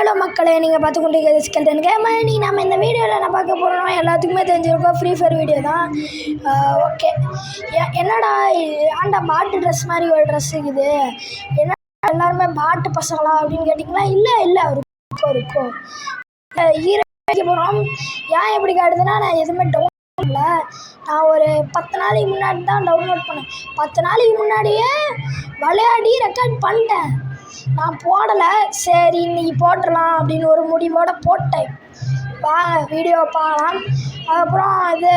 Hello மக்களே, நீங்கள் பார்த்து கொண்டிருக்கிறது ஸ்கெல்டன் கேமர். இன்றைக்கி நம்ம இந்த வீடியோவில் என்ன பார்க்க போகிறோம்னா எல்லாத்துக்குமே தெரிஞ்சிருக்கோம், ஃப்ரீ ஃபயர் வீடியோ தான். ஓகே, என்னடா ஆண்டா பாட்டு ட்ரெஸ் மாதிரி ஒரு ட்ரெஸ் இருக்குது, என்ன எல்லாருமே பாட்டு பசங்களா அப்படின்னு கேட்டிங்கன்னா, இல்லை இருக்கும் ஈரோக்கு போகிறோம். ஏன் எப்படி காட்டுதுன்னா, நான் எதுவுமே டவுன்லோட் பண்ணல. நான் ஒரு 10 நாளைக்கு முன்னாடி தான் டவுன்லோட் பண்ணேன். 10 நாளைக்கு முன்னாடியே விளையாடி ரெக்கார்ட் பண்ணிட்டேன். நான் போடலை, சரி இன்றைக்கி போட்டுடலாம் அப்படின்னு ஒரு முடிவோடு போட்டேன். வாங்க வீடியோ பார்க்கலாம். அதுக்கப்புறம் இது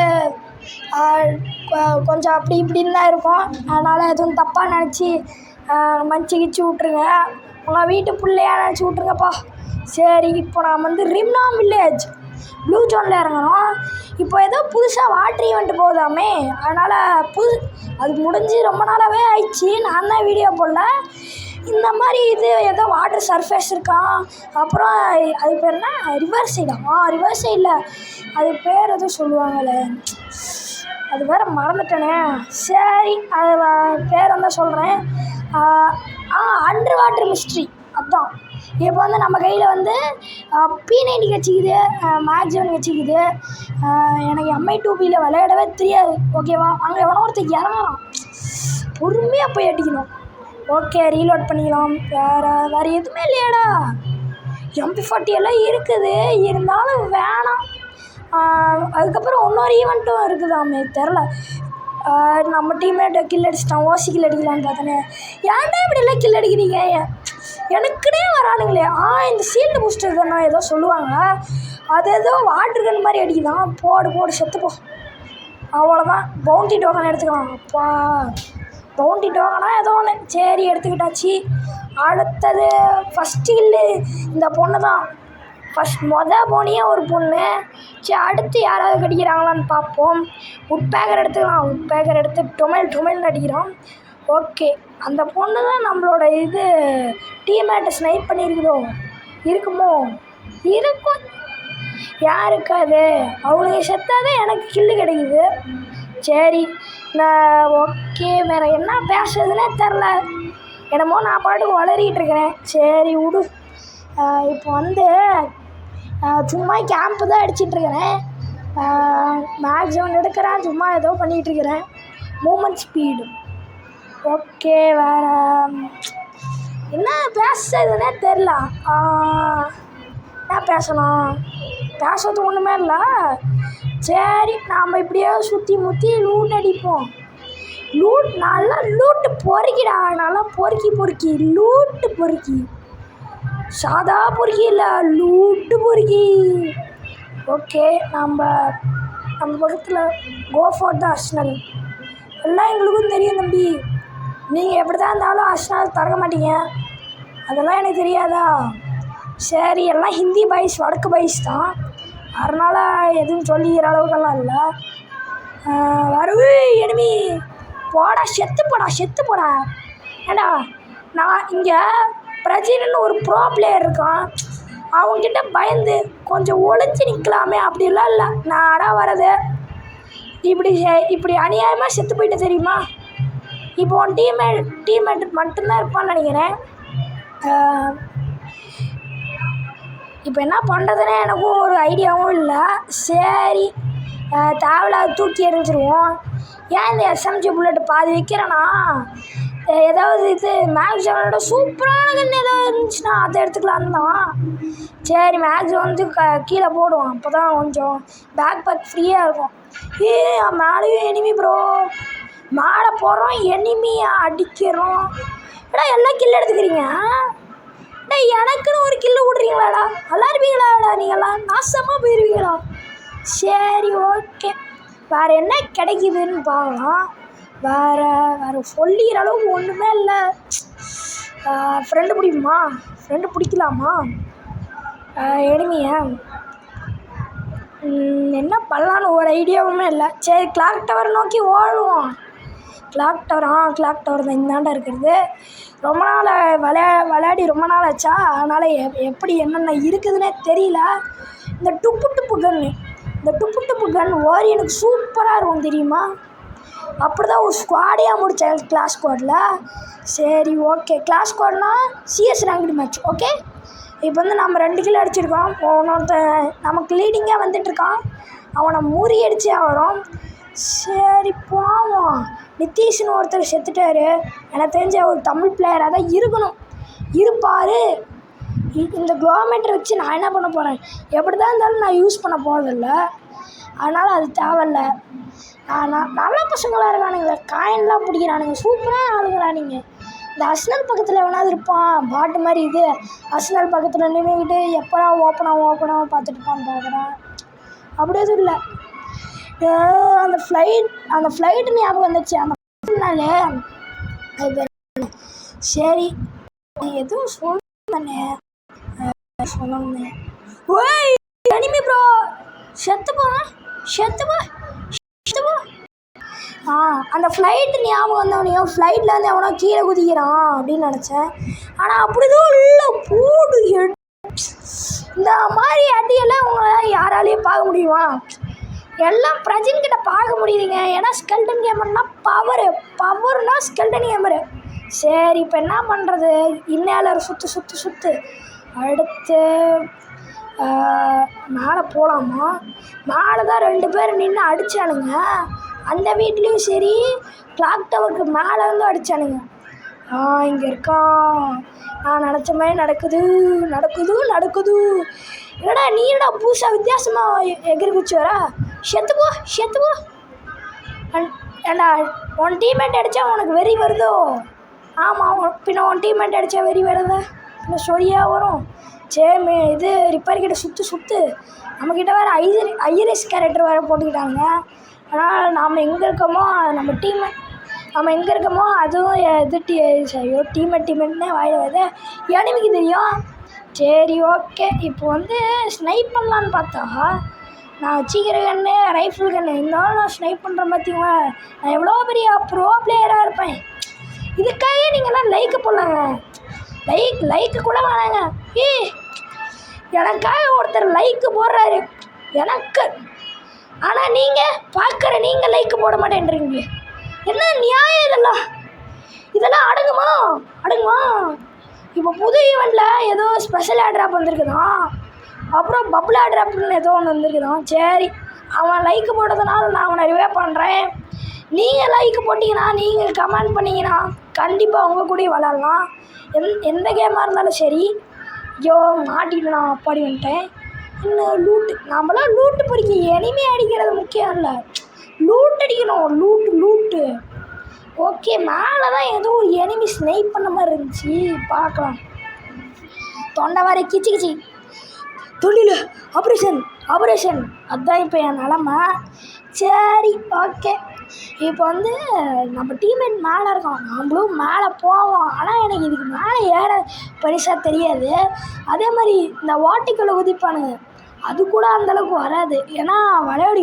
கொஞ்சம் அப்படி இப்படின்னு தான் இருக்கும், அதனால் எதுவும் தப்பாக நினச்சி மன்னிச்சு விட்ருங்க. உங்கள் வீட்டு பிள்ளையா நினச்சி விட்ருங்கப்பா. சரி, இப்போ நான் வந்து ரிம்னாம் வில்லேஜ் ப்ளூ ஜோனில் இறங்கணும். இப்போ ஏதோ புதுசாக வாட்டர் ஈவெண்ட் போகுதாமே, அதனால் அது முடிஞ்சு ரொம்ப நாளாகவே ஆயிடுச்சு. நான் தான் வீடியோ போடல. இந்த மாதிரி இது ஏதோ வாட்டர் சர்ஃபேஸ் இருக்கான். அப்புறம் அது பேர் என்ன, ரிவர் சைடா? ரிவர் சைடில் அது பேர் எதுவும் சொல்லுவாங்களே, அது வேறு மறந்துட்டேனே. சரி, அது பேர் வந்து சொல்கிறேன். அண்டர் வாட்டர் மிஸ்ட்ரி அதுதான். இப்போ வந்து நம்ம கையில் வந்து P90 கட்சிக்குது, மேக்ஸிமம் கட்சிக்குது. எனக்கு MI2Bயில் விளையாடவே தெரியாது, ஓகேவா? அங்கே எவனோ ஒருத்தர் இறங்கலாம், பொறுமையாக போய் அடிக்கணும். ஓகே, ரீலோட் பண்ணிக்கலாம். வேறு எதுவுமே இல்லையாடா? MP40 எல்லாம் இருக்குது, இருந்தாலும் வேணாம். அதுக்கப்புறம் இன்னொரு ஈவெண்ட்டும் இருக்குதாமே, தெரில. நம்ம டீம்மேட்டை கில் அடிச்சிட்டான், ஓசி கில் அடிக்கலான்னு பார்த்தேனே. ஏன்டா இப்படிலாம் கில் அடிக்கிறீங்க? எனக்குனே வரானுங்களே. இந்த சீல்டு பூஸ்டர் தானே ஏதோ சொல்லுவாங்க, அது ஏதோ வாட்டர் கன் மாதிரி அடிக்குதான். போடு செத்துப்போ, அவ்வளோதான். பவுண்டி டோக்கன் எடுத்துக்கலாம். அப்பா, பவுண்டி டோக்கனா ஏதோ ஒன்று. சரி, எடுத்துக்கிட்டாச்சு. அடுத்தது ஃபஸ்ட்டு கில்லு இந்த பொண்ணு தான். போனியே ஒரு பொண்ணு. சரி, அடுத்து யாராவது கடிக்கிறாங்களான்னு பார்ப்போம். உட்பேக்கர் எடுத்துக்கலாம். உட்பேக்கர் எடுத்து டொமைல்னு அடிக்கிறோம். ஓகே, அந்த பொண்ணு தான் நம்மளோட இது டீம்மேட்டை ஸ்னைப் பண்ணியிருக்குதோ, இருக்குமோ? இருக்கும், யாருக்காது? அவனுக்கு செத்தாதான் எனக்கு கில்லு கிடைக்குது. சரி, நான் ஓகே, வேறு என்ன பேசுறதுனே தெரில. என்னமோ நான் பாட்டுக்கு வளரிகிட்டு இருக்கிறேன். சரி விடு. இப்போ வந்து சும்மா கேம்ப்பு தான் அடிச்சிட்ருக்கிறேன். மேக்ஸிமம் எடுக்கிறேன், சும்மா ஏதோ பண்ணிகிட்ருக்கிறேன். Moment speed. ஓகே, வேறு என்ன பேசுறதுனே தெரில. என்ன பேசலாம்? பேசுறது ஒன்றுமே இல்லை. சரி, நாம் இப்படியே சுற்றி முற்றி லூட் அடிப்போம். நல்லா லூட்டு பொறுக்கிடா, நல்லா பொறுக்கி லூட்டு பொறுக்கி, சாதா பொறுக்கி இல்லை, லூட்டு பொறுக்கி. ஓகே, நம்ம பக்கத்தில் கோ ஃபார் த அர்சனல். எல்லாம் எங்களுக்கும் தெரியும் தம்பி, நீங்கள் எப்படி தான் இருந்தாலும் அர்சனல் திறக்க மாட்டீங்க, அதெல்லாம் எனக்கு தெரியாதா? சரி, எல்லாம் ஹிந்தி பாய்ஸ், வடக்கு பாய்ஸ் தான், அதனால் எதுவும் சொல்லிக்கிற அளவுக்கெல்லாம் இல்லை. வரவு எனிமி, செத்து போடா. ஏண்டா, நான் இங்கே பிரஜின்னு ஒரு ப்ரோ பிளேயர் இருக்கான், அவங்ககிட்ட பயந்து கொஞ்சம் ஒளிஞ்சு நிற்கலாமே, அப்படிலாம் இல்லை. நாடா வரது இப்படி அநியாயமாக செத்து போயிட்டு தெரியுமா? இப்போ உன் டீம்மேட் மட்டும்தான் இருப்பான்னு நினைக்கிறேன். இப்போ என்ன பண்ணுறதுனே எனக்கும் ஒரு ஐடியாவும் இல்லை. சரி, தேவையில்லாத தூக்கி எறிஞ்சிருவோம். ஏன் இந்த SMG புல்லட்டு பாதி வைக்கிறேன்னா, ஏதாவது இது மேக்ஸிமோட சூப்பரான கன்று ஏதாவது இருந்துச்சுன்னா அதை எடுத்துக்கலான்னு தான். சரி, மேக்ஸிமம் வந்து கீழே போடுவோம், அப்போ தான் கொஞ்சம் பேக் ஃப்ரீயாக இருக்கும். மேலேயும் எனிமி ப்ரோ, மேலே போகிறோம், எனிமியாக அடிக்கிறோம். எல்லாம் கில் எடுத்துக்கிறீங்க. எனக்குன்னு ஒரு கில்லு விட்றீங்களாடா? நல்லா இருப்பீங்களாடா? நீங்கள்லாம் நாசமாக போயிடுவீங்களா? சரி, ஓகே, வேறு என்ன கிடைக்குதுன்னு பார்க்கலாம். வேறு சொல்லிக்கிற அளவுக்கு ஒன்றுமே இல்லை. ஃப்ரெண்டு பிடிக்கலாமா எனிமியை? என்ன பண்ணலான்னு ஒரு ஐடியாவுமே இல்லை. சரி, கிளாக் டவர் நோக்கி ஓடுவோம். கிளாக் டவர் தான் இந்தாண்டா இருக்கிறது. ரொம்ப நாள் விளையாடி ரொம்ப நாள் ஆச்சா, அதனால் எப்படி என்னென்ன இருக்குதுன்னே தெரியல. இந்த டுப்பு கன் எனக்கு சூப்பராக இருக்கும் தெரியுமா? அப்படி தான் ஒரு ஸ்குவாடையாக முடித்தேன் கிளாஸ் ஸ்குவாடில். சரி, ஓகே, கிளாஸ் ஸ்குவாட்னா CS ரேங்க்டு மேட்ச். ஓகே, இப்போ வந்து நம்ம 2 கிலோ அடிச்சிருக்கோம். ஒருத்தன் நமக்கு லீடிங்காக வந்துட்டுருக்கான். அவனை முறியடிச்சே வரும். சரி போவோம். நிதிஷ்னு ஒருத்தர் செத்துட்டார். எனக்கு தெரிஞ்ச ஒரு தமிழ் பிளேயராக தான் இருக்கணும், இருப்பார். இந்த கிலோமீட்டர் வச்சு நான் என்ன பண்ண போகிறேன்? எப்படி தான் இருந்தாலும் நான் யூஸ் பண்ண போகிறதில்ல, அதனால் அது தேவையில்ல. நல்ல பசங்களாக இருக்கானுங்க, காயின்லாம் பிடிக்கிறானுங்க, சூப்பராக ஆளுங்களா நீங்கள். இந்த அர்சனல் பக்கத்தில் எவனாவது இருப்பான் பாட்டு மாதிரி. இது அர்சனல் பக்கத்தில் நின்றுக்கிட்டு எப்போடா ஓப்பனாக பார்த்துட்டுப்பான்னு பார்க்குறான். அப்படி எதுவும் இல்லை. அந்த ஃப்ளைட்டு ஞாபகம் வந்துச்சு. அந்த ஃப்ளைட்னாலே அது சரி எதுவும் சொல்லணே ஓய் எனிமி ப்ரோ, செத்துப்போ. அந்த ஃப்ளைட்டு ஞாபகம் வந்தவனையும் ஃப்ளைட்டில் வந்து எவனோ கீழே குதிக்கிறான் அப்படின்னு நினச்சேன். ஆனால் அப்படிதான் இல்லை போடு. இந்த மாதிரி அடியெல்லாம் உங்களால் யாராலையும் பார்க்க முடியுமா? எல்லாம் பிரஜின்கிட்ட பார்க்க முடியுதுங்க. ஏன்னா ஸ்கெல்டன் கேமர்னால் பவர்னா ஸ்கெல்டன் கேமரு. சரி இப்போ என்ன பண்ணுறது? இன்னேலர் சுற்று அடுத்து மேலே போகலாமா? மேலே தான் 2 பேர் நின்று அடித்தானுங்க. அந்த வீட்லேயும் சரி, கிளாக் டவருக்கு மேலே வந்து அடித்தானுங்க. இங்கே இருக்கான். நான் நினச்ச மாதிரி நடக்குது. என்னடா நீ என்னடா புதுசாக வித்தியாசமாக எகிரி குச்சி வர? செத்துப்போ. ஏண்டா உன் டீம்மேட் அடித்தா உனக்கு வெறி வருதோ? ஆமாம், பின்ன உன் டீம்மேட் அடித்தா வெறி வருதா? இன்னும் சொல்லியாக வரும். சரி இது ரிப்பேர் கிட்ட சுற்று. நம்மக்கிட்ட வேறு ஐரிஸ் கேரக்டர் வேறு போட்டுக்கிட்டாங்க. அதனால் நாம் எங்கே இருக்கோமோ நம்ம எங்கே இருக்கோமோ அதுவும் இது டீம்மேட்னே வாயில் வருது. எனிமிக்கு தெரியும். சரி ஓகே. இப்போ வந்து ஸ்னைப் பண்ணலான்னு பார்த்தா நான் வச்சிக்கிற கன்று ரைஃபிள் கன்று இருந்தாலும் நான் ஸ்னைப் பண்ணுறேன். பார்த்தீங்களா, நான் எவ்வளோ பெரிய ப்ரோ பிளேயராக இருப்பேன். இதுக்காகவே நீங்கள்லாம் லைக்கு போடலாங்க. லைக்கு கூட வேணாங்க. எனக்காக ஒருத்தர் லைக்கு போடுறாரு எனக்கு. ஆனால் நீங்கள் பார்க்குற நீங்கள் லைக்கு போட மாட்டேன்றீங்க. என்ன நியாயம் இதெல்லாம் அடங்குமா? இப்போ புது ஈவெண்ட்டில் ஏதோ ஸ்பெஷல் ஏர்ட்ராப் வந்திருக்குதான், அப்புறம் பபுள் ஏர்ட்ராப்னு ஏதோ ஒன்று வந்திருக்குதான். சரி, அவன் லைக்கு போட்டதுனால நான் அவனை ரிவே பண்ணுறேன். நீங்கள் லைக்கு போட்டிங்கன்னா, நீங்கள் கமெண்ட் பண்ணிங்கன்னா கண்டிப்பாக உங்கள் கூட விளாட்லாம். எந்த கேமாக இருந்தாலும் சரி. ஐயோ மாட்டிட்டு நான் அப்பாடி வந்துட்டேன். இன்னும் லூட்டு, நம்மளாம் லூட்டு பொறிக்க எனிமே அடிக்கிறது முக்கியம் இல்லை, லூட் அடிக்கணும். Loot okay. மேலே தான் ஏதோ ஒரு எனிமி ஸ்னைப் பண்ண மாதிரி இருந்துச்சு, பார்க்கலாம். தொண்டை வர கிச்சி தொழில் ஆப்ரேஷன் அதுதான் இப்போ என் நிலமை. சரி ஓகே. இப்போ வந்து நம்ம டீம்மேட் மேலே இருக்கோம், நம்மளும் மேலே போவோம். ஆனால் எனக்கு இதுக்கு மேலே ஏற பெருசாக தெரியாது. அதே மாதிரி இந்த வாட்டிக்குள்ளே குதிப்பானுங்க, அது கூட அந்தளவுக்கு வராது. ஏன்னா விளையாடி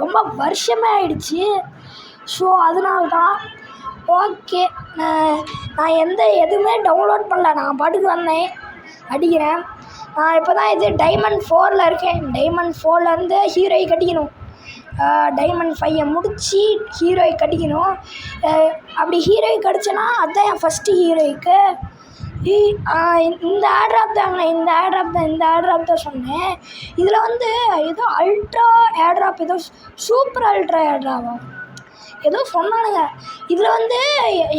ரொம்ப வருஷமே ஆயிடுச்சு. ஸோ அதனால தான். ஓகே, நான் எதுவுமே டவுன்லோட் பண்ணல, நான் பாட்டுக்கு வந்தேன் அடிக்கிறேன். நான் இப்போ தான் இது டைமண்ட் 4ல் இருக்கேன். டைமண்ட் 4லேருந்து ஹீரோயை கட்டிக்கணும். டைமண்ட் 5 முடித்து ஹீரோயை கட்டிக்கணும். அப்படி ஹீரோயை கடிச்சேன்னா அதுதான் என் ஃபஸ்ட்டு ஹீரோய்க்கு. இந்த ஏர்ட்ராப் தான் சொன்னேன். இதில் வந்து ஏதோ அல்ட்ரா ஏர்ட்ராப், ஏதோ சூப்பர் அல்ட்ரா ஏர்ட்ராப்பா ஏதோ சொன்னானுங்க. இதில் வந்து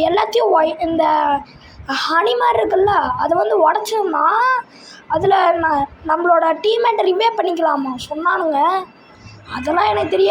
எல்லாத்தையும் இந்த ஹனி மாதிரி இருக்குல்ல, அதை வந்து உடச்சோம்னா அதில் நம்மளோட டீம்மேட்டை ரிவே பண்ணிக்கலாமா சொன்னானுங்க. அதெல்லாம் எனக்கு தெரியாது.